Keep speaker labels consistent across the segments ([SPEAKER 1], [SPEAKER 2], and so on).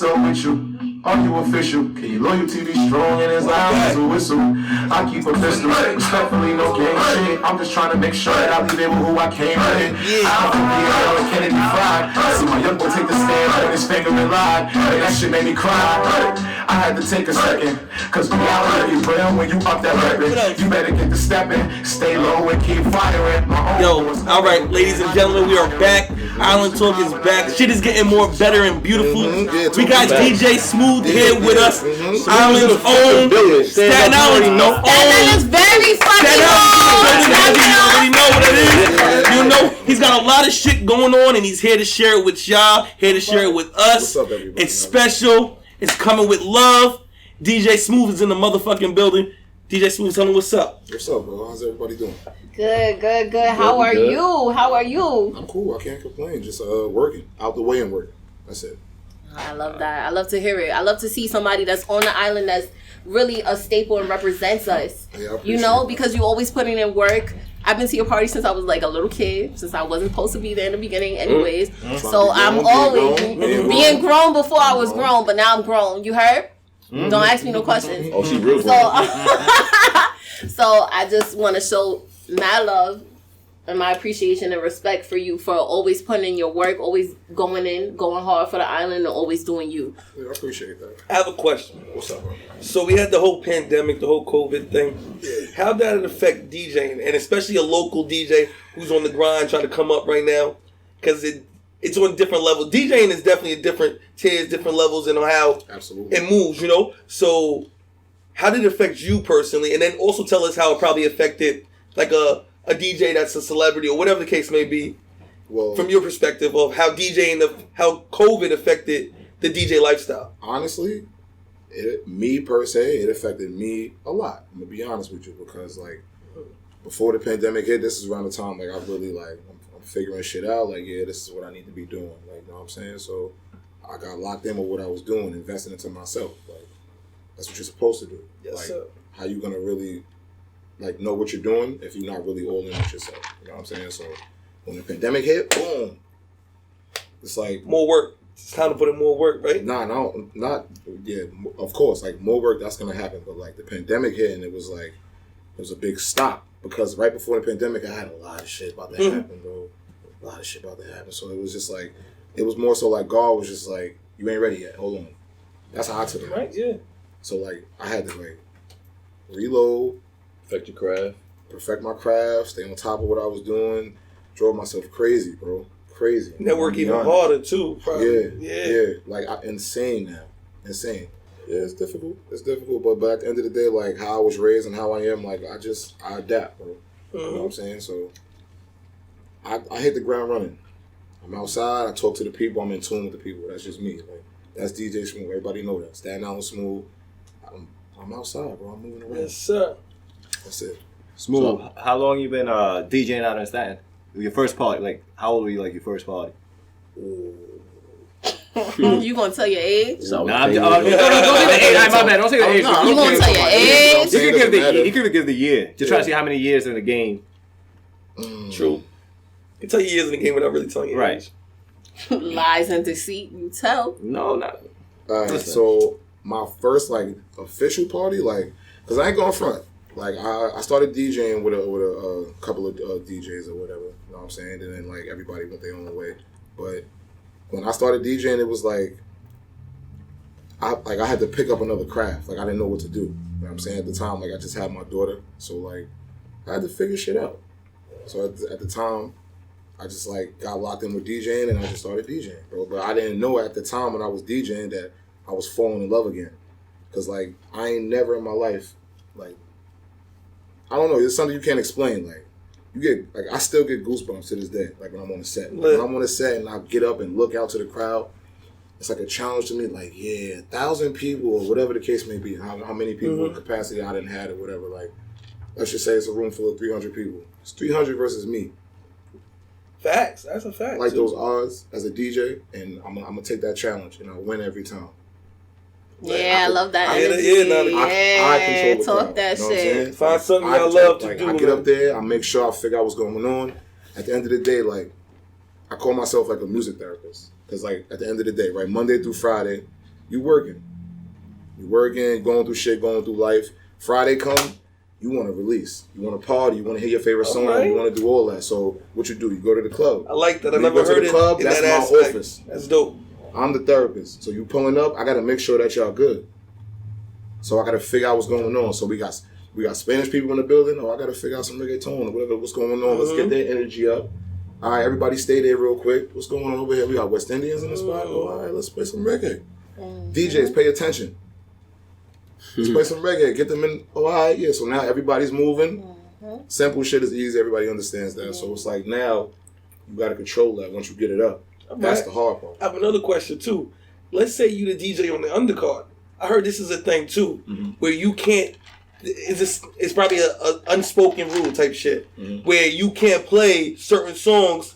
[SPEAKER 1] what's up with you? Are you official? Can your loyalty be strong and as loud as a whistle? I keep a pistol, respectfully, no game shit. I'm just trying to make sure that I leave it with who I came with. I don't think we are like Kennedy fried. See my young boy take the stand, put his finger and lie. And that shit made me cry. I had to take a second, cause reality real when you up that weapon. You better get to stepping, stay low and keep firing.
[SPEAKER 2] Yo, alright, ladies and gentlemen, we are back. Island Talk is back. Shit is getting more better and beautiful. We got DJ Smoove here with us. Island's own. Staten Island's own.
[SPEAKER 3] Staten Island's very fucking own.
[SPEAKER 2] You already know what it is. You know, he's got a lot of shit going on and he's here to share it with y'all, here to share it with us.
[SPEAKER 4] What's up, everybody?
[SPEAKER 2] It's special. It's coming with love. DJ Smoove is in the motherfucking building. DJ Smoove, tell me what's up.
[SPEAKER 4] What's up, bro? How's everybody doing?
[SPEAKER 3] Good. How are you?
[SPEAKER 4] I'm cool. I can't complain. Just working. Out the way and working. That's it.
[SPEAKER 3] I love that. I love to hear it. I love to see somebody that's on the island that's really a staple and represents us.
[SPEAKER 4] Yeah,
[SPEAKER 3] you know, because you always putting in work. I've been to your party since I was like a little kid, since I wasn't supposed to be there in the beginning anyways. So I'm always being grown before I was grown, but now I'm grown. You heard? Don't ask me no questions.
[SPEAKER 4] Oh, she real
[SPEAKER 3] So I just want to show my love and my appreciation and respect for you for always putting in your work, always going hard for the island, and always doing you.
[SPEAKER 4] Yeah, I appreciate that.
[SPEAKER 2] I have a question.
[SPEAKER 4] What's up, bro?
[SPEAKER 2] So we had the whole pandemic, the whole COVID thing. How did it affect DJing, and especially a local DJ who's on the grind trying to come up right now? Because it's on different levels. DJing is definitely a different tiers, different levels, and on how it moves, you know? So how did it affect you personally? And then also tell us how it probably affected like a DJ that's a celebrity or whatever the case may be, from your perspective of how DJing, how COVID affected the DJ lifestyle.
[SPEAKER 4] Honestly, me per se, it affected me a lot. I'm gonna be honest with you, because like before the pandemic hit, this is around the time like I really like I'm figuring shit out. Like, yeah, this is what I need to be doing. Like, you know what I'm saying? So I got locked in with what I was doing, investing into myself. Like, that's what you're supposed to do.
[SPEAKER 2] Yes,
[SPEAKER 4] like,
[SPEAKER 2] sir.
[SPEAKER 4] How you gonna really like know what you're doing if you're not really all in with yourself? You know what I'm saying? So when the pandemic hit, boom, it's like
[SPEAKER 2] more work. It's time to put in more work, right?
[SPEAKER 4] Yeah, of course, like more work, that's gonna happen. But like the pandemic hit, and it was a big stop, because right before the pandemic, I had a lot of shit about to happen, bro. A lot of shit about to happen. So it was just like, it was more so like God was just like, you ain't ready yet. Hold on. That's how I took it.
[SPEAKER 2] Right? Yeah.
[SPEAKER 4] So like I had to like reload. Perfect my craft, stay on top of what I was doing. Drove myself crazy, bro. Crazy.
[SPEAKER 2] Network even harder too, probably.
[SPEAKER 4] Yeah. Like insane now. Insane. Yeah, it's difficult. But at the end of the day, like how I was raised and how I am, like I adapt, bro. You know what I'm saying? So I hit the ground running. I'm outside, I talk to the people, I'm in tune with the people. That's just me. Like that's DJ Smoove. Everybody know that. Staten Island Smoove. I'm outside, bro. I'm moving around.
[SPEAKER 2] Yes, sir.
[SPEAKER 4] That's it.
[SPEAKER 5] Smoove, so, how long you been DJing out in Staten? Your first party, like how old were you like your first party?
[SPEAKER 3] You gonna tell your age?
[SPEAKER 5] So, don't say the age. My bad. Don't say the age.
[SPEAKER 3] You gonna tell your age?
[SPEAKER 5] You could give the year. Just try to see how many years in the game.
[SPEAKER 2] True. You can tell your years in the game without really telling your age.
[SPEAKER 3] Lies and deceit, you tell.
[SPEAKER 5] No, not.
[SPEAKER 4] Alright, so my first like official party, like, cause I ain't going front. Like I started DJing with a couple of DJs or whatever. You know what I'm saying? And then like everybody went their own way. But when I started DJing, it was like I had to pick up another craft. Like I didn't know what to do. You know what I'm saying? At the time, like I just had my daughter, so like I had to figure shit out. So at the time, I just like got locked in with DJing and I just started DJing, bro. But I didn't know at the time when I was DJing that I was falling in love again. Cause like I ain't never in my life, like, I don't know, it's something you can't explain. Like you get, like I still get goosebumps to this day, like when I'm on a set. When I'm on a set and I get up and look out to the crowd, it's like a challenge to me, like, yeah, 1,000 people or whatever the case may be, how many people in capacity I didn't have or whatever, like, let's just say it's a room full of 300 people. It's 300 versus me.
[SPEAKER 2] Facts. That's a fact.
[SPEAKER 4] Like those odds as a DJ, and I'm gonna take that challenge and I'll win every time. Like,
[SPEAKER 3] I love that energy.
[SPEAKER 4] I control
[SPEAKER 3] talk that shit.
[SPEAKER 2] Find something y'all love to do.
[SPEAKER 4] I get up there, I make sure I figure out what's going on. At the end of the day, like, I call myself like a music therapist. Because like at the end of the day, right, Monday through Friday, You working, going through shit, going through life. Friday come, you want to release, you want to party, you want to hear your favorite song, you want to do all that. So what you do? You go to the club.
[SPEAKER 2] I like that. I
[SPEAKER 4] you
[SPEAKER 2] never
[SPEAKER 4] go to
[SPEAKER 2] heard
[SPEAKER 4] the club.
[SPEAKER 2] it in
[SPEAKER 4] That's
[SPEAKER 2] that
[SPEAKER 4] my
[SPEAKER 2] aspect.
[SPEAKER 4] office.
[SPEAKER 2] That's dope.
[SPEAKER 4] I'm the therapist. So you pulling up, I got to make sure that y'all good. So I got to figure out what's going on. So we got Spanish people in the building. Oh, I got to figure out some reggaeton or whatever. What's going on? Let's get their energy up. All right, everybody stay there real quick. What's going on over here? We got West Indians in the spot. Oh, all right, let's play some reggae. DJs, pay attention. Let's play some reggae. Get them in. Oh, all right, yeah. So now everybody's moving. Simple shit is easy. Everybody understands that. So it's like now you got to control that once you get it up. That's the hard part.
[SPEAKER 2] I have another question too. Let's say you the DJ on the undercard. I heard this is a thing too, where you can't. It's probably a unspoken rule type shit, where you can't play certain songs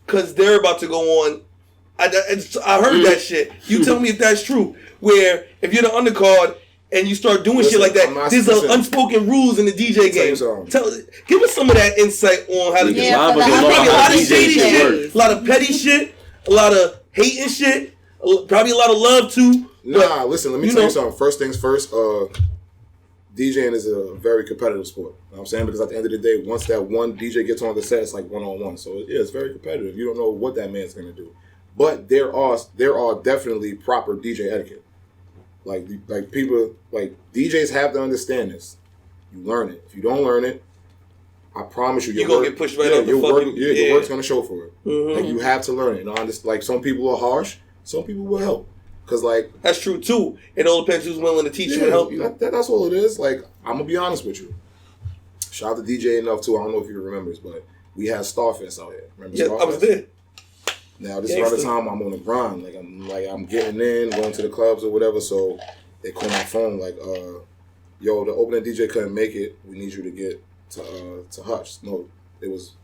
[SPEAKER 2] because they're about to go on. I heard that shit. You tell me if that's true. Where if you're the undercard and you start doing shit like that, there's unspoken rules in the DJ game. Give us some of that insight on how to do it. Probably a lot of shady shit, a lot of petty shit, a lot of hating shit, probably a lot of love too.
[SPEAKER 4] Nah, listen, let me tell you something. First things first, DJing is a very competitive sport. You know what I'm saying? Because at the end of the day, once that one DJ gets on the set, it's like one-on-one. So yeah, it's very competitive. You don't know what that man's gonna do. But there are definitely proper DJ etiquette. Like people, like DJs have to understand this. You learn it. If you don't learn it, I promise you,
[SPEAKER 2] you're gonna get pushed right out the fucking.
[SPEAKER 4] Your work's gonna show for it. Like you have to learn it. You know, like some people are harsh, some people will help. Cause like
[SPEAKER 2] that's true too. It all depends who's willing to teach you and help you.
[SPEAKER 4] That's all it is. Like I'm gonna be honest with you. Shout out to DJ Enough too. I don't know if you remember this, but we had Starfest out here. Remember Starfest?
[SPEAKER 2] I was there.
[SPEAKER 4] Now this is around the time I'm on the grind. I'm getting in, going to the clubs or whatever. So they call my phone like, yo, the opening DJ couldn't make it. We need you to get to Hush. No, it was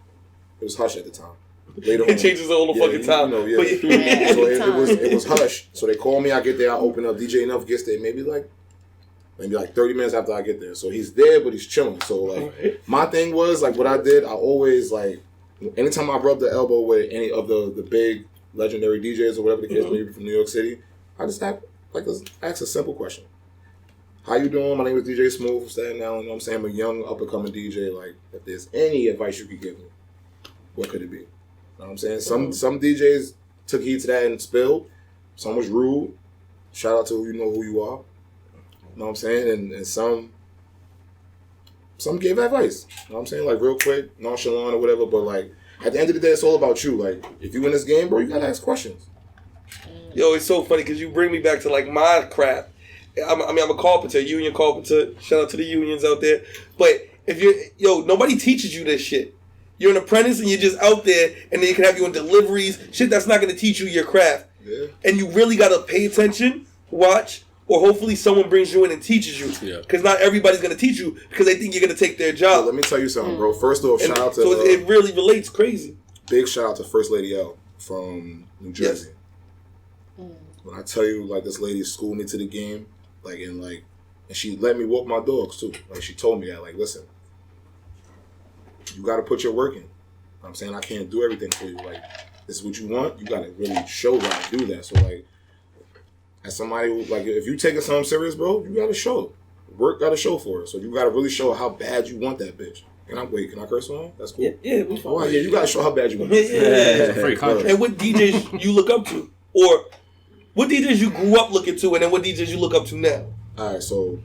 [SPEAKER 4] Hush at the time.
[SPEAKER 2] It changes all the fucking time.
[SPEAKER 4] You know, so it was Hush. So they call me, I get there, I open up. DJ Enough gets there maybe like 30 minutes after I get there. So he's there, but he's chilling. So like my thing was like what I did, I always like anytime I rubbed the elbow with any of the big legendary DJs or whatever the case may be from New York City, I just ask a simple question. How you doing? My name is DJ Smoove from Staten Island. You know what I'm saying? I'm a young up-and-coming DJ. Like, if there's any advice you could give me, what could it be? You know what I'm saying? Some DJs took heed to that and spilled. Some was rude. Shout out to who you know who you are. You know what I'm saying? And some gave advice. You know what I'm saying? Like real quick, nonchalant or whatever. But like at the end of the day, it's all about you. Like if you win this game, bro, you gotta ask questions.
[SPEAKER 2] Yo, it's so funny because you bring me back to like my crap. I'm a carpenter, union carpenter. Shout out to the unions out there. But if nobody teaches you this shit. You're an apprentice and you're just out there, and then you can have you on deliveries, shit that's not going to teach you your craft. Yeah. And you really got to pay attention, watch, or hopefully someone brings you in and teaches you. Yeah. Because not everybody's going to teach you because they think you're going to take their job.
[SPEAKER 4] Well, let me tell you something, bro. First off, shout out to...
[SPEAKER 2] So it really relates crazy.
[SPEAKER 4] Big shout out to First Lady L from New Jersey. Yes. When I tell you, like, this lady schooled me to the game, and she let me walk my dogs, too. Like, she told me that, like, listen, you got to put your work in. You know what I'm saying? I can't do everything for you. Like, this is what you want. You got to really show that I do that. So, like, as somebody who, like, if you taking something serious, bro, you got to show. Work got to show for it. So, you got to really show how bad you want that bitch. Can I curse on? That's cool.
[SPEAKER 2] Yeah.
[SPEAKER 4] Oh, yeah, you got to show how bad you want that.
[SPEAKER 5] Free contract.
[SPEAKER 2] And what DJs you look up to? Or what DJs you grew up looking to, and then what DJs you look up to now?
[SPEAKER 4] All right, so,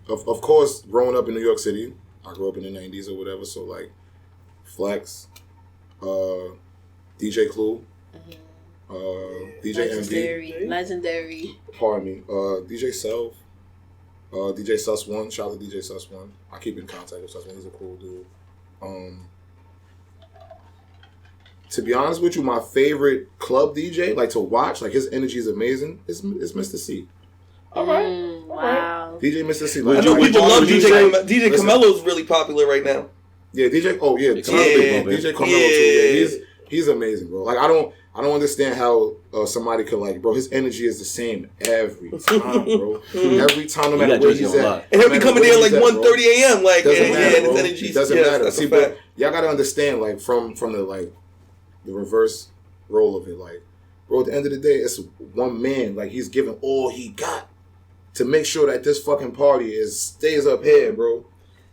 [SPEAKER 4] of course, growing up in New York City, I grew up in the 90s or whatever, so, like, Flex, DJ Clue, DJ MV.
[SPEAKER 3] Legendary.
[SPEAKER 4] Pardon me. DJ Self, DJ Sus One. Shout out to DJ Sus One. I keep in contact with Sus One. He's a cool dude. To be honest with you, my favorite club DJ, like to watch, like his energy is amazing, is Mr. C.
[SPEAKER 2] All right.
[SPEAKER 3] Wow.
[SPEAKER 4] DJ Mr. C.
[SPEAKER 2] I know people love DJ Camelo's really popular right now.
[SPEAKER 4] Yeah, DJ. Oh yeah, DJ Carmelo too. Yeah, he's amazing, bro. Like I don't understand how somebody could like, bro. His energy is the same every time, bro. Every time, no matter where he's at,
[SPEAKER 2] and he'll be coming there like 1:30 a.m. Like,
[SPEAKER 4] doesn't matter,
[SPEAKER 2] his energy
[SPEAKER 4] doesn't matter. See, but y'all gotta understand, like from the like the reverse role of it, like, bro, at the end of the day, it's one man. Like, he's giving all he got to make sure that this fucking party stays up here, bro.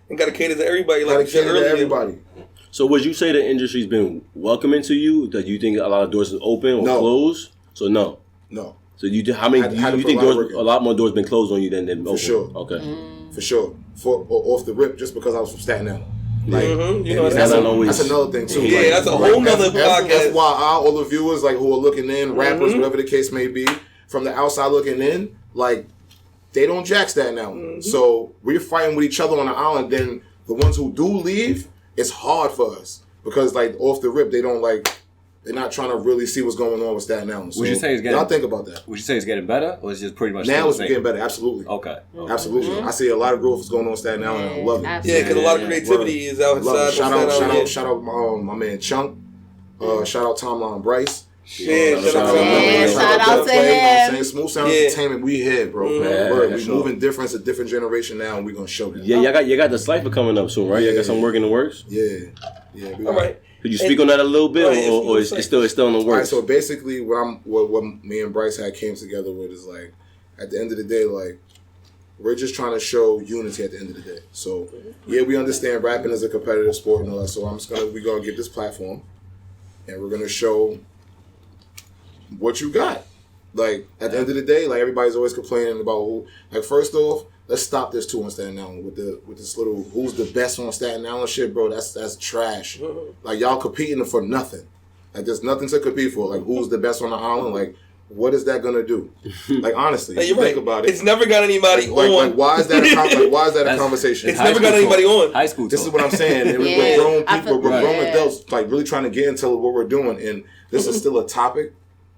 [SPEAKER 2] And gotta cater to everybody, like
[SPEAKER 4] Gotta
[SPEAKER 2] you said
[SPEAKER 4] cater to
[SPEAKER 2] earlier.
[SPEAKER 4] everybody.
[SPEAKER 6] So would you say the industry's been welcoming to you? That you think a lot of doors is open or closed? So no. So you how many? You think doors? A lot more doors been closed on you than open?
[SPEAKER 4] For sure.
[SPEAKER 6] Okay.
[SPEAKER 4] For sure. Off the rip, just because I was from Staten Island. Like,
[SPEAKER 2] you know,
[SPEAKER 4] that's another thing too.
[SPEAKER 2] Yeah, that's a whole nother podcast.
[SPEAKER 4] FYI, all the viewers like who are looking in, rappers, whatever the case may be, from the outside looking in, like they don't jack Staten Island. So we're fighting with each other on the island. Then the ones who do leave, it's hard for us because like off the rip, they don't like. They're not trying to really see what's going on with Staten Island. So
[SPEAKER 5] would you say it's getting?
[SPEAKER 4] Y'all think about that.
[SPEAKER 5] Would you say it's getting better, or is it just pretty much
[SPEAKER 4] now it's
[SPEAKER 5] the same?
[SPEAKER 4] getting better? Absolutely.
[SPEAKER 5] Okay.
[SPEAKER 4] Absolutely. I see a lot of growth is going on in Staten Island. And I love it.
[SPEAKER 2] Yeah, because a lot of creativity is outside.
[SPEAKER 4] Shout out my man Chunk. Shout out Timeline Bryce.
[SPEAKER 2] Yeah, shout
[SPEAKER 3] out to him.
[SPEAKER 4] Smooth Sound Entertainment, we here, bro. We moving different. It's a different generation now, and we gonna show them.
[SPEAKER 6] Yeah, you got the Cypher coming up soon, right? You got some work in the works.
[SPEAKER 4] Yeah.
[SPEAKER 2] All right.
[SPEAKER 6] Could you speak on that a little bit, or it's still in the works?
[SPEAKER 4] All right, so basically, what me and Bryce had came together with is like, at the end of the day, like, we're just trying to show unity at the end of the day. So yeah, we understand rapping is a competitive sport and all that. So we're gonna get this platform, and we're gonna show what you got. Like at the end of the day, like everybody's always complaining about who. Like first off, let's stop this too on Staten Island with this little who's the best on Staten Island shit, bro. That's trash. Like y'all competing for nothing. Like there's nothing to compete for. Like who's the best on the island? Like what is that gonna do? Like honestly,
[SPEAKER 2] you're
[SPEAKER 4] think
[SPEAKER 2] right.
[SPEAKER 4] about it.
[SPEAKER 2] It's never got anybody on.
[SPEAKER 4] Like why is that? Why is that a conversation?
[SPEAKER 2] It's never got anybody on.
[SPEAKER 5] High school.
[SPEAKER 4] This is what I'm saying. And we're grown people, we're grown adults, like really trying to get into what we're doing, and this is still a topic.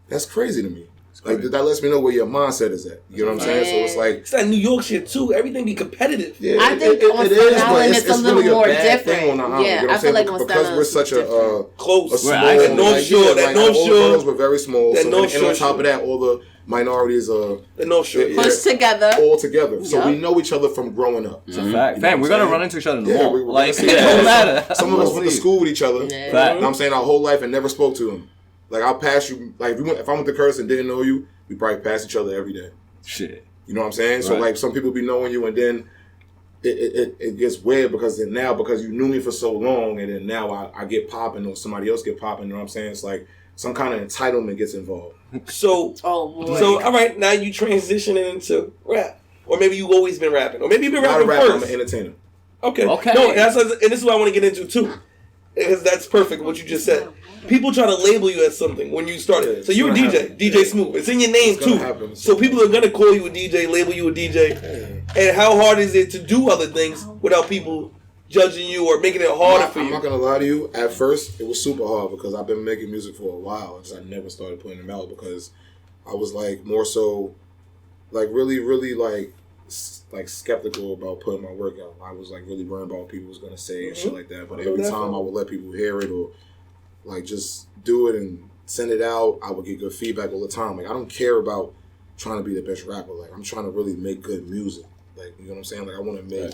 [SPEAKER 4] That's crazy to me. Like that lets me know where your mindset is at. You know what I'm saying? So it's like
[SPEAKER 2] it's that New York shit too. Everything be competitive.
[SPEAKER 4] Yeah,
[SPEAKER 3] I think on Staten Island it's a little more different.
[SPEAKER 4] Yeah,
[SPEAKER 3] I feel like on Staten Island
[SPEAKER 4] we're such a
[SPEAKER 2] close.
[SPEAKER 4] A small,
[SPEAKER 2] that North Shore. That North Shore.
[SPEAKER 4] We're very small.
[SPEAKER 2] That
[SPEAKER 4] So
[SPEAKER 2] North
[SPEAKER 4] and on top of that, all the minorities are
[SPEAKER 2] the North Shore
[SPEAKER 3] pushed together,
[SPEAKER 4] all together. So we know each other from growing up.
[SPEAKER 5] It's a fact. Fam, we're gonna run into each other in the mall. Like it
[SPEAKER 4] don't
[SPEAKER 5] don't matter.
[SPEAKER 4] Some of us went to school with each other.
[SPEAKER 3] Yeah.
[SPEAKER 4] You know what I'm saying, our whole life and never spoke to them. Like I'll pass you. Like if I went to Curtis and didn't know you, we probably pass each other every day.
[SPEAKER 5] Shit.
[SPEAKER 4] You know what I'm saying? So like some people be knowing you and then it gets weird because you knew me for so long and then now I get popping or somebody else get popping. You know what I'm saying? It's like some kind of entitlement gets involved.
[SPEAKER 2] So all right, now you transitioning into rap, or maybe you've always been rapping, or maybe you've been rapping first.
[SPEAKER 4] I'm an entertainer.
[SPEAKER 2] Okay. No, and this is what I want to get into too, because that's perfect what you just said. People try to label you as something when you started.
[SPEAKER 4] Yeah,
[SPEAKER 2] so you're a DJ, DJ Smoove. It's in your name too.
[SPEAKER 4] Happen.
[SPEAKER 2] So people are gonna call you a DJ, label you a DJ. Yeah. And how hard is it to do other things without people judging you or making it harder for you?
[SPEAKER 4] I'm not gonna lie to you. At first, it was super hard because I've been making music for a while. I never started putting them out because I was like more so, like really, really like skeptical about putting my work out. I was like really worried about what people was gonna say and shit like that. But every time I would let people hear it or like just do it and send it out, I would get good feedback all the time. Like I don't care about trying to be the best rapper. Like I'm trying to really make good music. Like you know what I'm saying? Like I want to make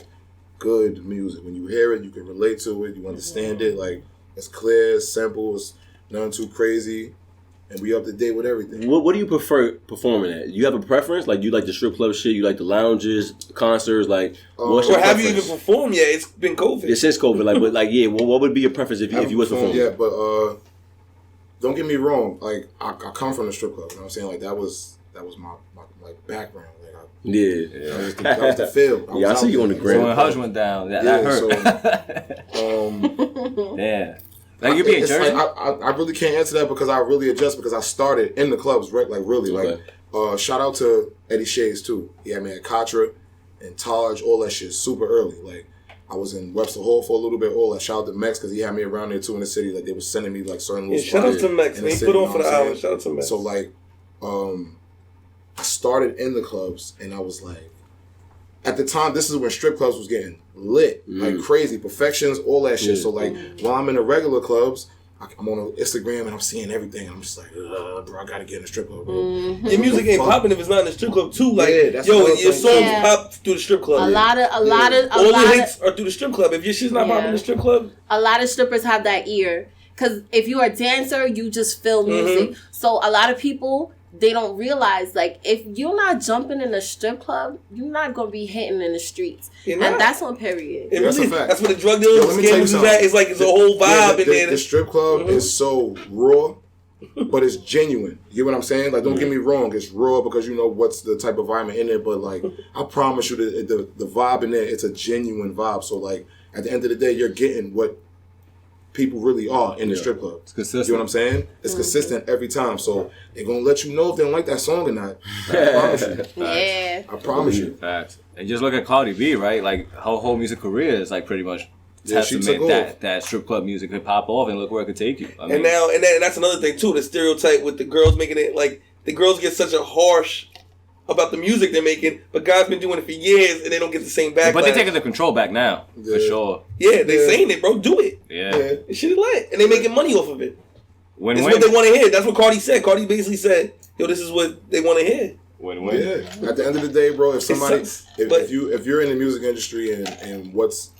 [SPEAKER 4] good music. When you hear it, you can relate to it. You understand it. Like it's clear, it's simple, it's nothing too crazy, and we up to date with everything.
[SPEAKER 6] What do you prefer performing at? You have a preference? Like you like the strip club shit? You like the lounges, concerts? Like what's your
[SPEAKER 2] or have
[SPEAKER 6] preference?
[SPEAKER 2] you even performed yet? It's been COVID.
[SPEAKER 6] It's since COVID. Like, but like, yeah. What would be your preference if you was performing?
[SPEAKER 4] Yeah, but don't get me wrong. Like I come from the strip club. You know what I'm saying? Like that was my like background. Like that was the field.
[SPEAKER 6] I see you on the ground.
[SPEAKER 5] So when Hush went down, that hurt.
[SPEAKER 4] So,
[SPEAKER 5] yeah. Like you be in Jersey?
[SPEAKER 4] Like, I really can't answer that because I really adjust because I started in the clubs, right? Like really, like shout out to Eddie Shays too. He had me at Contra and Taj, all that shit super early. Like I was in Webster Hall for a little bit. All that. Shout out to Mex because he had me around there too in the city. Like they were sending me like certain little
[SPEAKER 2] shout out to Mex. They put on for the hour. Shout out to Mex.
[SPEAKER 4] So like, I started in the clubs and I was like, at the time, this is when strip clubs was getting lit like crazy, Perfections, all that shit. So like, while I'm in the regular clubs, I'm on Instagram and I'm seeing everything. I'm just like, bro, I gotta get in the strip club, bro.
[SPEAKER 2] Your music ain't popping if it's not in the strip club too. Like,
[SPEAKER 4] that's
[SPEAKER 2] your songs pop through the strip club.
[SPEAKER 3] A lot of
[SPEAKER 2] all the hits are through the strip club. If your shit's not popping in the strip club,
[SPEAKER 3] a lot of strippers have that ear. Because if you're a dancer, you just feel music. So a lot of people, they don't realize, like, if you're not jumping in a strip club, you're not going to be hitting in the streets. And that's on period.
[SPEAKER 2] That's a fact. That's what the drug dealers is at. It's like it's a whole vibe in there.
[SPEAKER 4] The strip club is so raw, but it's genuine. You get what I'm saying? Like, don't get me wrong. It's raw because you know what's the type of environment in there. But, like, I promise you the vibe in there, it's a genuine vibe. So, like, at the end of the day, you're getting what people really are in the strip club. It's consistent. You know what I'm saying? It's consistent every time. So they're gonna let you know if they don't like that song or not. I promise you.
[SPEAKER 3] Yeah.
[SPEAKER 4] I promise you.
[SPEAKER 5] Facts. And just look at Cardi B, right? Like her whole music career is like pretty much testament that strip club music could pop off and look where it could take you. I mean,
[SPEAKER 2] and that's another thing too. The stereotype with the girls making it, like the girls get such a harsh about the music they're making, but guys been doing it for years and they don't get the same backlash.
[SPEAKER 5] But they're taking the control back now, for sure.
[SPEAKER 2] Yeah, they're saying it, bro. Do it.
[SPEAKER 5] Yeah.
[SPEAKER 2] This shit is lit. And they making money off of it.
[SPEAKER 5] Win-win.
[SPEAKER 2] It's what they want to hear. That's what Cardi said. Cardi basically said, yo, this is what they want to hear.
[SPEAKER 5] Win-win.
[SPEAKER 4] Yeah. At the end of the day, bro, if somebody, if you're in the music industry and what's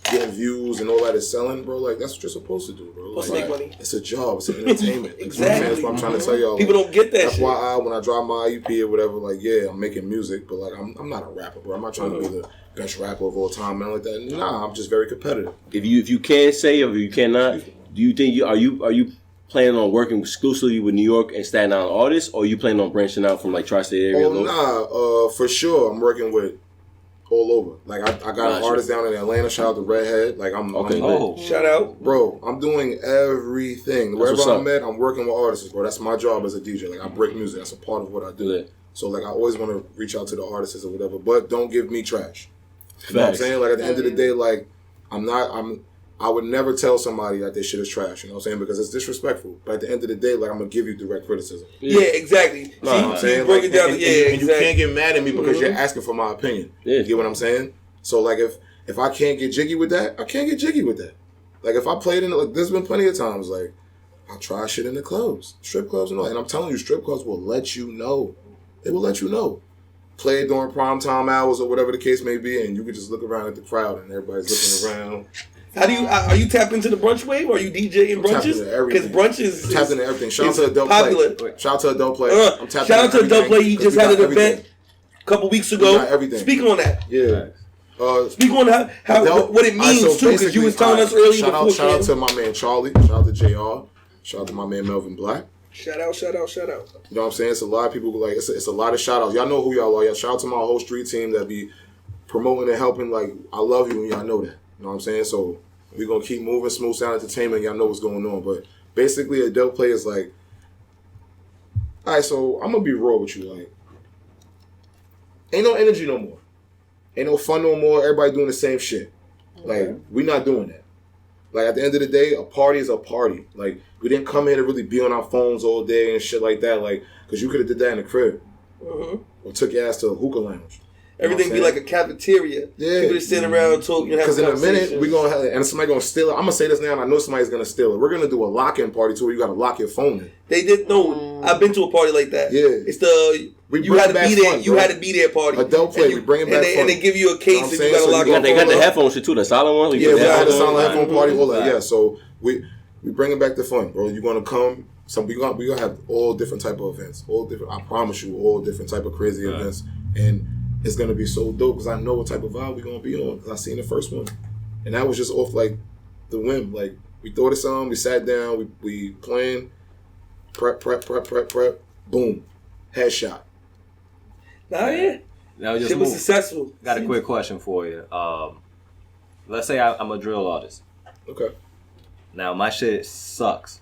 [SPEAKER 4] getting views and all that is selling, bro, like that's what you're supposed to do, bro.
[SPEAKER 2] Like, make money.
[SPEAKER 4] It's a job. It's an entertainment.
[SPEAKER 2] Exactly.
[SPEAKER 4] That's what I'm trying to tell y'all.
[SPEAKER 2] People don't get that.
[SPEAKER 4] That's
[SPEAKER 2] shit.
[SPEAKER 4] why when I drop my EP or whatever, like I'm making music, but like I'm not a rapper, bro. I'm not trying to be the best rapper of all time, man. Like that. Nah, I'm just very competitive.
[SPEAKER 6] If you can say or if you cannot, do you think are you planning on working exclusively with New York and Staten Island artists, or are you planning on branching out from like tri-state area?
[SPEAKER 4] For sure. I'm working with all over. Like I got an artist down in Atlanta. Shout out to Redhead. Like I'm
[SPEAKER 2] shout out,
[SPEAKER 4] bro. I'm doing everything. Wherever I'm at, I'm working with artists, bro. That's my job as a DJ. Like I break music. That's a part of what I do. So like I always want to reach out to the artists or whatever, but don't give me trash. You know what I'm saying? Like at the end of the day, like I would never tell somebody that this shit is trash, you know what I'm saying? Because it's disrespectful. But at the end of the day, like I'm gonna give you direct criticism.
[SPEAKER 2] Yeah, exactly.
[SPEAKER 4] You know what I'm saying?
[SPEAKER 2] Break it down.
[SPEAKER 4] And you can't get mad at me because you're asking for my opinion. You get what I'm saying? So like if I can't get jiggy with that, I can't get jiggy with that. Like if I played in like there's been plenty of times like I try shit in the clubs, strip clubs and all. And I'm telling you, strip clubs will let you know. They will let you know. Play it during prime time hours or whatever the case may be, and you can just look around at the crowd and everybody's looking around.
[SPEAKER 2] How do you are you tapped into the brunch wave? Or are you DJing brunches? Because brunches
[SPEAKER 4] I'm tapped into everything. Shout out to Adult Play. Shout out to Adult Play.
[SPEAKER 2] Shout out to Adult Play. He just had an event a couple weeks ago.
[SPEAKER 4] Everything.
[SPEAKER 2] Speak on that.
[SPEAKER 4] Yeah.
[SPEAKER 2] Speak on how what it means too, because you was telling us earlier.
[SPEAKER 4] Shout out to my man Charlie. Shout out to JR. Shout out to my man Melvin Black.
[SPEAKER 2] Shout out.
[SPEAKER 4] You know what I'm saying? It's a lot of people like it's a lot of shout outs. Y'all know who y'all are. Y'all shout out to my whole street team that be promoting and helping. Like I love you and y'all know that. You know what I'm saying? So we're gonna keep moving. Smooth Sound Entertainment. Y'all know what's going on. But basically, Adult Play is like, all right. So I'm gonna be raw with you. Like, ain't no energy no more. Ain't no fun no more. Everybody doing the same shit. Like we not doing that. Like at the end of the day, a party is a party. Like we didn't come here to really be on our phones all day and shit like that. Like because you could have did that in the crib or took your ass to a hookah lounge.
[SPEAKER 2] Everything be like a cafeteria. Yeah. People just sitting around talking.
[SPEAKER 4] Because in a minute, we're going to have, and somebody going to steal it. I'm going to say this now, and I know somebody's going to steal it. We're going to do a lock-in party, too, where you got to lock your phone in.
[SPEAKER 2] They did, no, I've been to a party like that.
[SPEAKER 4] Yeah.
[SPEAKER 2] It's the, you had to be there, you had to be there party.
[SPEAKER 4] Adult Play, we bring it back fun.
[SPEAKER 2] And they give you a case and you got to lock it.
[SPEAKER 6] They got the headphone shit, too, the silent one.
[SPEAKER 4] Yeah, we had the silent headphone party, all that. Yeah, so we bringing back the fun, bro. You're going to come. So we gonna have all different type of events. All different, I promise you, all different type of crazy events. And it's gonna be so dope because I know what type of vibe we're gonna be on because I seen the first one, and that was just off like the whim. Like we thought of something, we sat down, we playing, prep, boom, headshot.
[SPEAKER 2] That was just successful.
[SPEAKER 5] Got a quick question for you. Let's say I'm a drill artist.
[SPEAKER 4] Okay.
[SPEAKER 5] Now my shit sucks.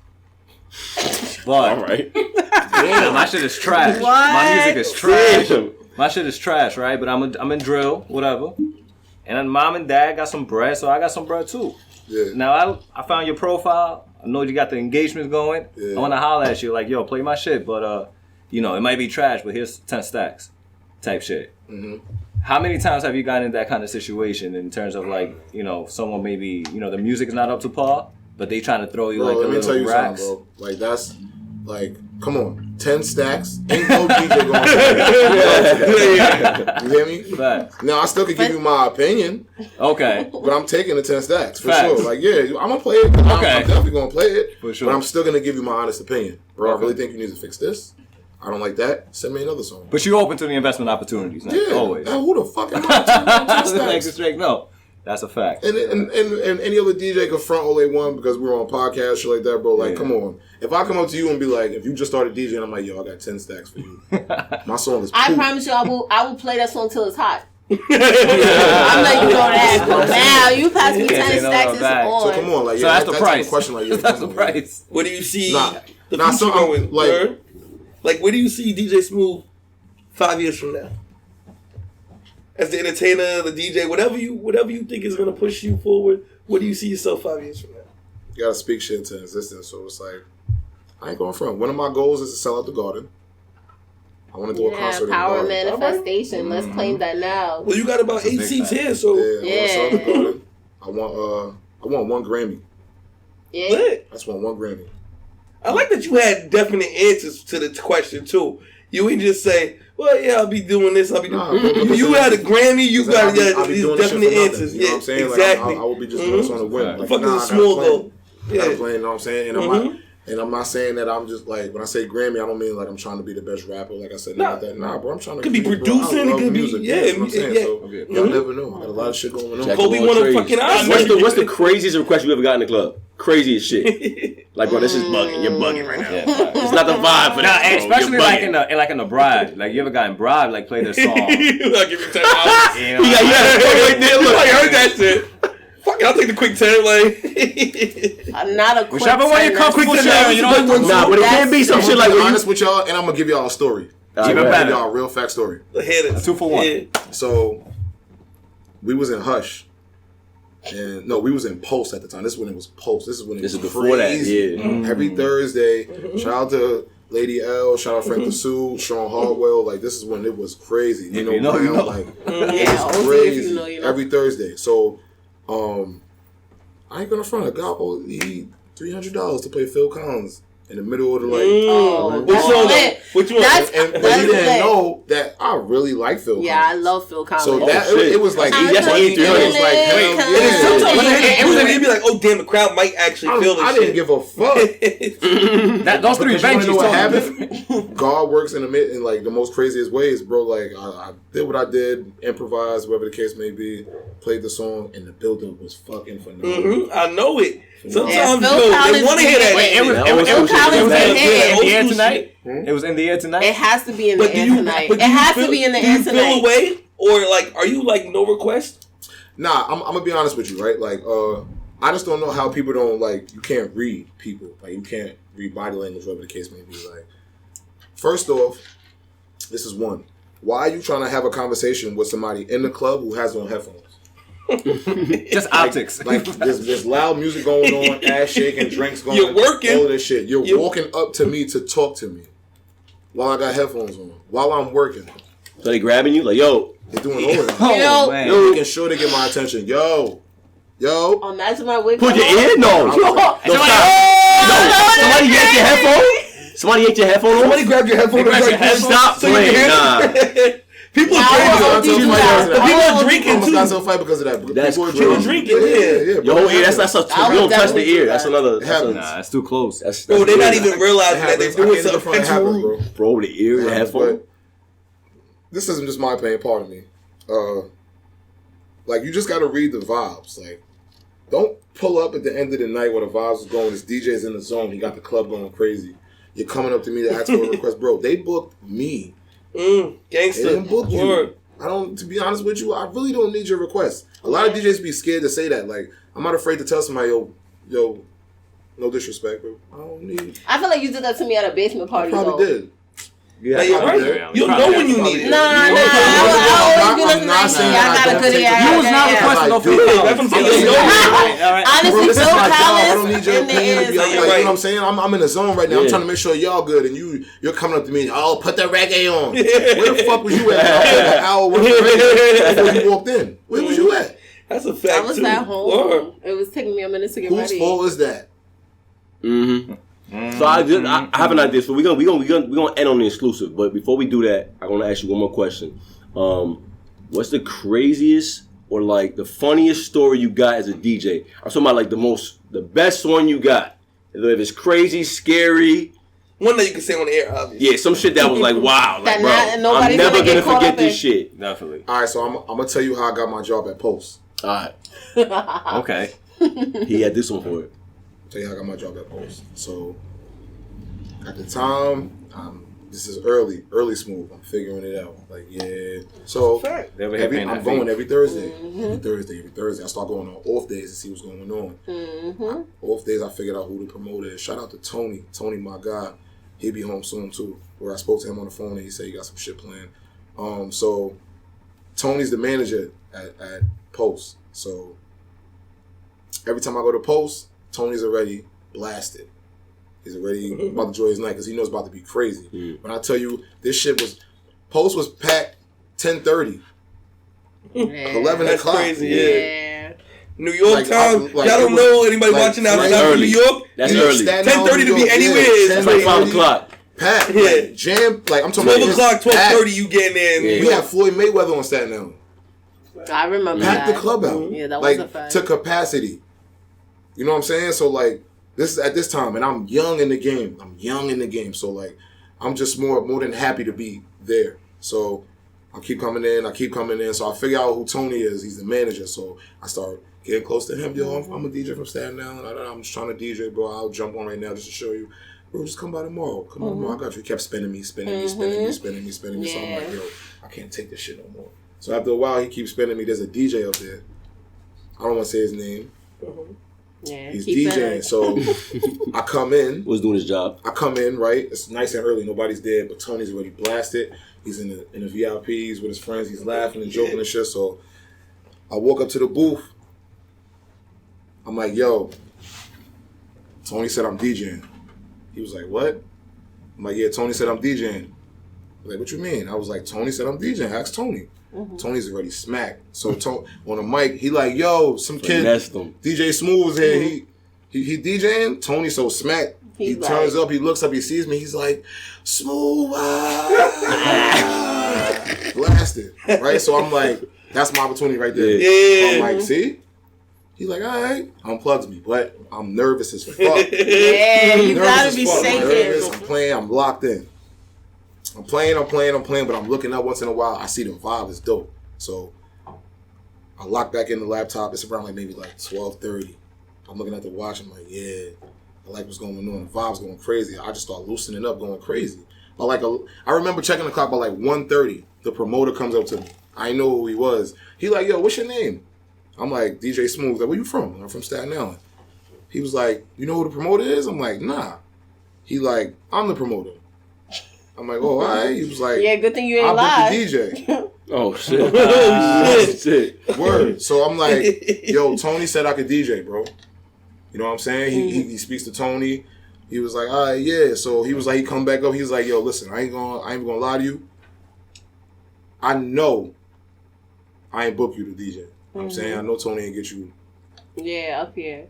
[SPEAKER 5] But
[SPEAKER 6] all right.
[SPEAKER 5] Damn, my shit is trash.
[SPEAKER 3] What?
[SPEAKER 5] My music is trash. My shit is trash, right? But I'm in drill, whatever. And then mom and dad got some bread, so I got some bread too.
[SPEAKER 4] Yeah.
[SPEAKER 5] Now I found your profile. I know you got the engagements going. Yeah. I want to holler at you like, yo, play my shit, but it might be trash, but here's 10 stacks, type shit. Mm-hmm. How many times have you gotten in that kind of situation in terms of like, someone maybe, the music is not up to par, but they trying to throw you like a little racks?
[SPEAKER 4] Bro. Like that's like Come on, 10 stacks. Ain't no DJ going. You hear me?
[SPEAKER 5] Facts.
[SPEAKER 4] Now I still can give you my opinion.
[SPEAKER 5] Okay.
[SPEAKER 4] But I'm taking the 10 stacks for
[SPEAKER 5] Facts.
[SPEAKER 4] sure. Like, yeah, I'm gonna play it.
[SPEAKER 5] Okay.
[SPEAKER 4] I'm definitely gonna play it.
[SPEAKER 5] For sure.
[SPEAKER 4] But I'm still gonna give you my honest opinion, bro.
[SPEAKER 5] Okay.
[SPEAKER 4] I really think you need to fix this. I don't like that. Send me another song.
[SPEAKER 5] But you're open to the investment opportunities now.
[SPEAKER 4] Yeah.
[SPEAKER 5] Always.
[SPEAKER 4] Now, who the fuck am I? 10 stacks?
[SPEAKER 5] Straight, no. That's a fact.
[SPEAKER 4] And any other DJ can front all they want because we're on podcast, shit like that, bro. Like, come on. If I come up to you and be like, if you just started DJing, I'm like, yo, I got 10 stacks for you. My song is
[SPEAKER 3] I promise you, I will play that song till it's hot. I'm letting you know that. But now you pass me 10 stacks, it's on.
[SPEAKER 4] So come on, like,
[SPEAKER 5] so that's the price.
[SPEAKER 4] Question, like, yeah,
[SPEAKER 5] that's the price.
[SPEAKER 2] Where do you see the
[SPEAKER 4] nah,
[SPEAKER 2] future going? Like, where do you see DJ Smoove 5 years from now? As the entertainer, the DJ, whatever you think is gonna push you forward, where do you see yourself 5 years from now?
[SPEAKER 4] You gotta speak shit into existence. So it's like, I ain't going front. One of my goals is to sell out the Garden. I want to do a concert in the
[SPEAKER 3] power
[SPEAKER 4] Garden.
[SPEAKER 3] manifestation. Mm-hmm. Let's claim that now.
[SPEAKER 2] Well, you got about 8 seats here, so
[SPEAKER 4] yeah. I want to sell out the Garden. I want one Grammy.
[SPEAKER 3] Yeah,
[SPEAKER 2] what?
[SPEAKER 4] I just want one Grammy.
[SPEAKER 2] I like that you had definite answers to the question too. You ain't just say, "Well, yeah, I'll be doing this. I'll be doing." You had a Grammy. You got these definite answers.
[SPEAKER 4] You know what I'm saying?
[SPEAKER 2] Exactly.
[SPEAKER 4] Like, I will be just doing this on a whim. Like,
[SPEAKER 2] fucking small though.
[SPEAKER 4] Yeah, you know what I'm saying? And I'm not saying that I'm just like, when I say Grammy, I don't mean like I'm trying to be the best rapper. Like I said, not that. Nah, bro, I'm trying to.
[SPEAKER 2] Could be producing. It could be
[SPEAKER 4] music.
[SPEAKER 2] yeah.
[SPEAKER 4] You know what I'm saying? So y'all never know. I got a lot of shit going on.
[SPEAKER 2] Kobe won a fucking Oscar.
[SPEAKER 6] What's the craziest request you ever got in the club? Craziest shit. Like, bro, this is bugging. You're bugging right now. Yeah, it's not the vibe for that.
[SPEAKER 5] Especially like in the bride. Like you ever gotten bribed? Like play this song.
[SPEAKER 2] I'll give you $10.
[SPEAKER 6] I
[SPEAKER 2] heard that shit. Fuck it, I'll take the quick 10. Like,
[SPEAKER 3] not a quick
[SPEAKER 5] whichever one you're comfortable sharing. You know,
[SPEAKER 6] nah, but it can't be some shit like.
[SPEAKER 4] I'm honest with y'all, and I'm gonna give y'all a story.
[SPEAKER 5] Even better.
[SPEAKER 4] Give y'all a real fact story.
[SPEAKER 2] Hit it.
[SPEAKER 5] 2 for 1.
[SPEAKER 2] Yeah.
[SPEAKER 4] So we was in Hush. And no, we was in Pulse at the time. This is when it was Pulse. This is when it was
[SPEAKER 6] before
[SPEAKER 4] crazy.
[SPEAKER 6] that, yeah.
[SPEAKER 4] Every Thursday, shout out to Lady L, shout out Frank the Sue, Sean Hardwell. Like, this is when it was crazy. You know. Like, it was crazy. Every Thursday. So, I ain't gonna front. I got $300 to play Phil Collins in the middle of the
[SPEAKER 2] which one?
[SPEAKER 4] But he didn't know that I really like Phil Collins.
[SPEAKER 3] Yeah, I love Phil Collins.
[SPEAKER 4] So it was like, it
[SPEAKER 2] was like, he'd be like, oh damn, the crowd might actually feel this
[SPEAKER 4] I didn't give a fuck.
[SPEAKER 5] Those 3 benches.
[SPEAKER 4] You know what happened? God works in like the most craziest ways, bro. Like I did what I did, improvised, whatever the case may be, played the song, and the build-up was fucking phenomenal.
[SPEAKER 2] I know it. Sometimes
[SPEAKER 3] they
[SPEAKER 2] want to hear that.
[SPEAKER 5] It was in the air tonight.
[SPEAKER 3] It has to be in the air tonight. It has to be in the air tonight.
[SPEAKER 2] Do you feel away, or like, are you like no request?
[SPEAKER 4] Nah, I'm gonna be honest with you, right? Like, I just don't know how people don't like. You can't read people. Like, you can't read body language, whatever the case may be. Like, first off, this is one. Why are you trying to have a conversation with somebody in the club who has on headphones?
[SPEAKER 5] Just optics.
[SPEAKER 4] Like there's loud music going on, ass shaking, drinks going on.
[SPEAKER 2] You're working.
[SPEAKER 4] All of this shit. You're walking up to me to talk to me while I got headphones on, while I'm working.
[SPEAKER 6] So they grabbing you like, yo.
[SPEAKER 4] They're doing all of that.
[SPEAKER 3] Yo,
[SPEAKER 4] making sure to get my attention. Yo.
[SPEAKER 3] Imagine my wig.
[SPEAKER 6] Put your ear? No. Stop. Somebody yanked your headphone? Somebody yanked your headphone?
[SPEAKER 2] Somebody grabbed your headphone.
[SPEAKER 6] Stop playing. Nah.
[SPEAKER 2] People are drinking. People are drinking
[SPEAKER 4] too. I almost got into a fight because of that.
[SPEAKER 6] That's
[SPEAKER 2] people are drinking. Yeah.
[SPEAKER 6] Your whole ear. That's not something. You don't touch the ear. That's another.
[SPEAKER 5] Nah, that's too close.
[SPEAKER 2] Bro, they're not even realizing that they're doing something.
[SPEAKER 6] Bro, the ear, the headphone.
[SPEAKER 4] This isn't just my opinion. Pardon me. Like, you just got to read the vibes. Like, don't pull up at the end of the night where the vibes is going. This DJ's in the zone. He got the club going crazy. You're coming up to me to ask for a request, bro. They booked me.
[SPEAKER 2] Gangster.
[SPEAKER 4] They didn't book you. To be honest with you, I really don't need your request. A lot of DJs be scared to say that. Like, I'm not afraid to tell somebody, yo, no disrespect, bro. I don't need.
[SPEAKER 3] I feel like you did that to me at a basement party.
[SPEAKER 4] I probably did.
[SPEAKER 2] Yeah, you'll know when you need it.
[SPEAKER 3] No. I always be listening to you. I got a good ear.
[SPEAKER 5] You was not requesting no feedback.
[SPEAKER 3] Honestly, Phil Collins.
[SPEAKER 4] I don't need your opinion to be like, you know what I'm saying? I'm in the zone right now. I'm trying to make sure y'all good, and you're coming up to me. Oh, put the reggae on. Where the fuck was you at? An hour before you walked in. Where was you at?
[SPEAKER 2] That's a fact.
[SPEAKER 3] I was at home. It was taking me a minute to get ready.
[SPEAKER 4] Whose fault is that?
[SPEAKER 3] Mine.
[SPEAKER 6] So I have an idea. So we're gonna end on the exclusive. But before we do that, I want to ask you one more question. What's the craziest or like the funniest story you got as a DJ? I'm talking about like the best one you got. If it's crazy, scary.
[SPEAKER 2] One that you can say on the air, obviously.
[SPEAKER 6] Yeah, some shit that was like, wow. Like, bro, I'm never going to forget this shit.
[SPEAKER 5] Definitely.
[SPEAKER 4] All right, so I'm going to tell you how I got my job at Post.
[SPEAKER 6] All right.
[SPEAKER 5] Okay.
[SPEAKER 6] He had this one for it.
[SPEAKER 4] I'll tell you how I got my job at Post. So, at the time, this is early Smoove. I'm figuring it out. Like, yeah. So, I'm going every Thursday. Every Thursday. I start going on off days to see what's going on. Off days, I figured out who the promoter is. Shout out to Tony. Tony, my guy. He'll be home soon, too. Where I spoke to him on the phone, and he said he got some shit planned. So, Tony's the manager at Post. So, every time I go to Post, Tony's already blasted. He's already about to enjoy his night because he knows it's about to be crazy. When I tell you, this shit Post was packed 10:30. 11 o'clock.
[SPEAKER 2] Crazy, yeah. New York time. Y'all don't know anybody watching outside from New York?
[SPEAKER 6] That's early.
[SPEAKER 2] 10:30 to be anywhere.
[SPEAKER 6] It's like 5 o'clock.
[SPEAKER 4] Packed. Like, jam. Like, I'm talking
[SPEAKER 2] 12 o'clock, 12:30, you getting in.
[SPEAKER 4] Yeah. We had Floyd Mayweather on Staten Island.
[SPEAKER 3] I remember
[SPEAKER 4] Packed the club out.
[SPEAKER 3] Yeah, that was a fact.
[SPEAKER 4] To capacity. You know what I'm saying? So, like, this is at this time, and I'm young in the game. So, like, I'm just more than happy to be there. So, I keep coming in. So, I figure out who Tony is. He's the manager. So, I start getting close to him. Yo, I'm a DJ from Staten Island. I'm just trying to DJ, bro. I'll jump on right now just to show you. Bro, just come by tomorrow. Come on, tomorrow. I got you. He kept spinning me. So, I'm like, yo, I can't take this shit no more. So, after a while, he keeps spinning me. There's a DJ up there. I don't want to say his name.
[SPEAKER 3] Yeah,
[SPEAKER 4] he's DJing, so I come in.
[SPEAKER 6] Was doing his job.
[SPEAKER 4] I come in, right? It's nice and early. Nobody's there, but Tony's already blasted. He's in the VIPs with his friends. He's laughing and joking and shit. So I walk up to the booth. I'm like, yo, Tony said I'm DJing. He was like, what? I'm like, yeah, Tony said I'm DJing. I was like, what you mean? I was like, Tony said I'm DJing. Ask Tony. Tony's already smacked. So on the mic, he like, yo, some kid, DJ Smoove was here. He DJing. Tony so smacked. He turns up, he looks up, he sees me. He's like, Smoove, blasted, right? So I'm like, that's my opportunity right there.
[SPEAKER 2] Yeah.
[SPEAKER 4] I'm like, see? He's like, all right, unplugs me, but I'm nervous as fuck.
[SPEAKER 3] Yeah, you gotta be shaking.
[SPEAKER 4] I'm playing, I'm locked in. I'm playing, but I'm looking up once in a while. I see the vibe is dope. So I lock back in the laptop. It's around like maybe like 12:30. I'm looking at the watch. I'm like, yeah, I like what's going on. The vibe's going crazy. I just start loosening up, going crazy. But like, I remember checking the clock by like 1:30. The promoter comes up to me. I know who he was. He like, yo, what's your name? I'm like, DJ Smoove. Like, where you from? I'm from Staten Island. He was like, you know who the promoter is? I'm like, nah. He like, I'm the promoter. I'm like, oh, all right. He was like,
[SPEAKER 3] yeah, good thing you ain't live.
[SPEAKER 4] I booked the DJ.
[SPEAKER 6] Oh, shit.
[SPEAKER 4] Shit. Word. So I'm like, yo, Tony said I could DJ, bro. You know what I'm saying? He speaks to Tony. He was like, all right, yeah. So he was like, he come back up. He was like, yo, listen, I ain't gonna lie to you. I know I ain't book you to DJ. You know what I'm saying? I know Tony ain't get you.
[SPEAKER 3] Yeah, up here.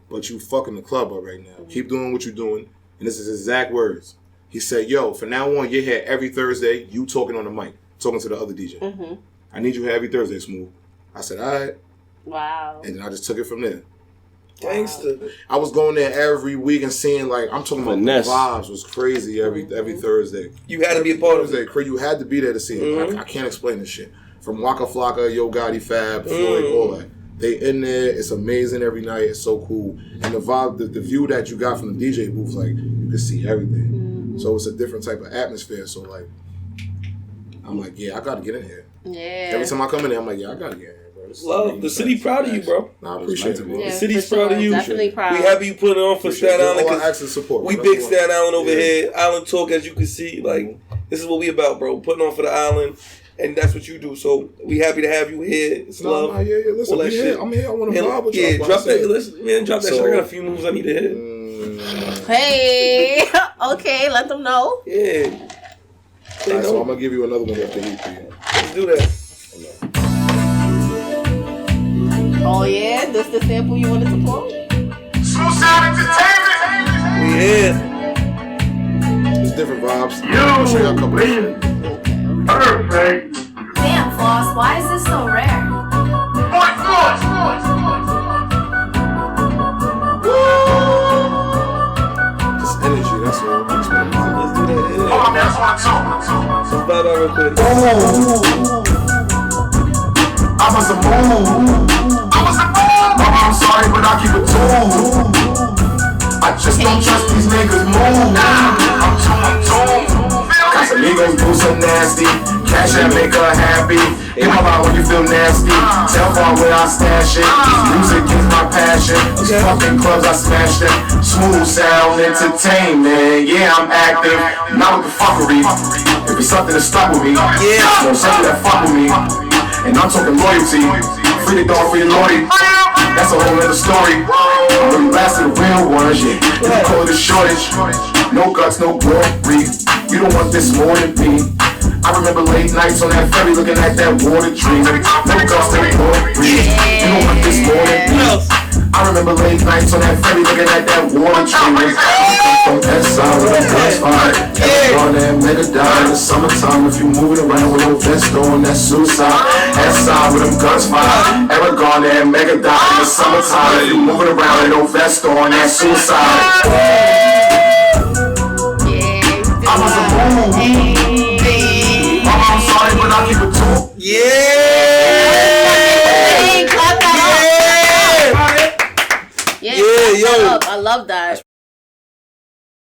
[SPEAKER 4] But you fucking the club up right now. Keep doing what you're doing. And this is his exact words. He said, yo, from now on, you're here every Thursday, you talking on the mic, talking to the other DJ. I need you here every Thursday, Smoove. I said, all right.
[SPEAKER 3] Wow.
[SPEAKER 4] And then I just took it from there.
[SPEAKER 2] Gangster.
[SPEAKER 4] I was going there every week and seeing, like, I'm talking about the vibes was crazy every Thursday.
[SPEAKER 2] You had to be a part of it.
[SPEAKER 4] You had to be there to see it. I can't explain this shit. From Waka Flocka, Yo Gotti, Fab, Floyd, all that. They in there. It's amazing every night. It's so cool. And the vibe, the view that you got from the DJ booth, like, you can see everything. So it's a different type of atmosphere. So, like, I'm like, yeah, I got to get in here.
[SPEAKER 3] Yeah.
[SPEAKER 4] Every time I come in there, I'm like, yeah, I got to get in here, bro.
[SPEAKER 2] Love. The city proud of you, bro.
[SPEAKER 4] Nah, I appreciate it, bro.
[SPEAKER 3] Yeah,
[SPEAKER 2] the city's proud of you.
[SPEAKER 3] Definitely proud.
[SPEAKER 2] We happy you put it on for Staten Island.
[SPEAKER 4] All access support.
[SPEAKER 2] We big Staten Island over here. Island talk, as you can see. Like, this is what we about, bro. Putting on for the island. And that's what you do. So we happy to have you here. It's love.
[SPEAKER 4] Nah, yeah. Listen, I'm here. I want to vibe with you.
[SPEAKER 2] Yeah, drop that. Listen, man, drop that shit. I got a few moves I need to hit.
[SPEAKER 3] Hey. Okay, let them know.
[SPEAKER 2] Yeah.
[SPEAKER 4] Alright, so I'm going to give you another one after the EP.
[SPEAKER 2] Let's do that.
[SPEAKER 3] Oh, yeah? This the sample you wanted to pull?
[SPEAKER 1] Smooth Sound Entertainment.
[SPEAKER 2] We Yeah.
[SPEAKER 4] It's different vibes. I'll show you a couple of shit.
[SPEAKER 1] Perfect.
[SPEAKER 7] Damn, Floss, why is this so rare?
[SPEAKER 4] Just energy, that's all.
[SPEAKER 2] Let's do that. Yeah.
[SPEAKER 1] Oh, man, that's what I'm talking.
[SPEAKER 2] Let's vibe out real quick.
[SPEAKER 1] I was a move. Mama, I'm sorry, but I keep it too. I just don't trust these niggas move. I'm too. Casamigos do some nasty. Cash that make her happy. Hit my line when you feel nasty. Tell far where I stash it. Music is my passion. These fucking clubs I smash them. Smooth sound entertainment. Yeah, I'm active. Not with the fuckery. If it's something that stuck with me, so something that fuck with me. And I'm talking loyalty. Free the dog for your loyalty. That's a whole other story. I'm really blasting the real ones, yeah. You can call it a shortage. No guts, no glory. You don't want this more than me. I remember late nights on that ferry looking at that water tree. No guts, no glory. You don't want this more than me. I remember late nights on that ferry looking at that water tree. From S.I. with a guns fired. On that mega die in the summertime. If you moving around with no vest on, that's suicide. S.I. with them guns fired. Ever gone there and mega die in the summertime. If you moving around with no vest on, that's suicide. I was a move. Mama, I'm sorry, but I keep it too.
[SPEAKER 3] Clap that up.
[SPEAKER 2] Yeah, yo.
[SPEAKER 3] I love that.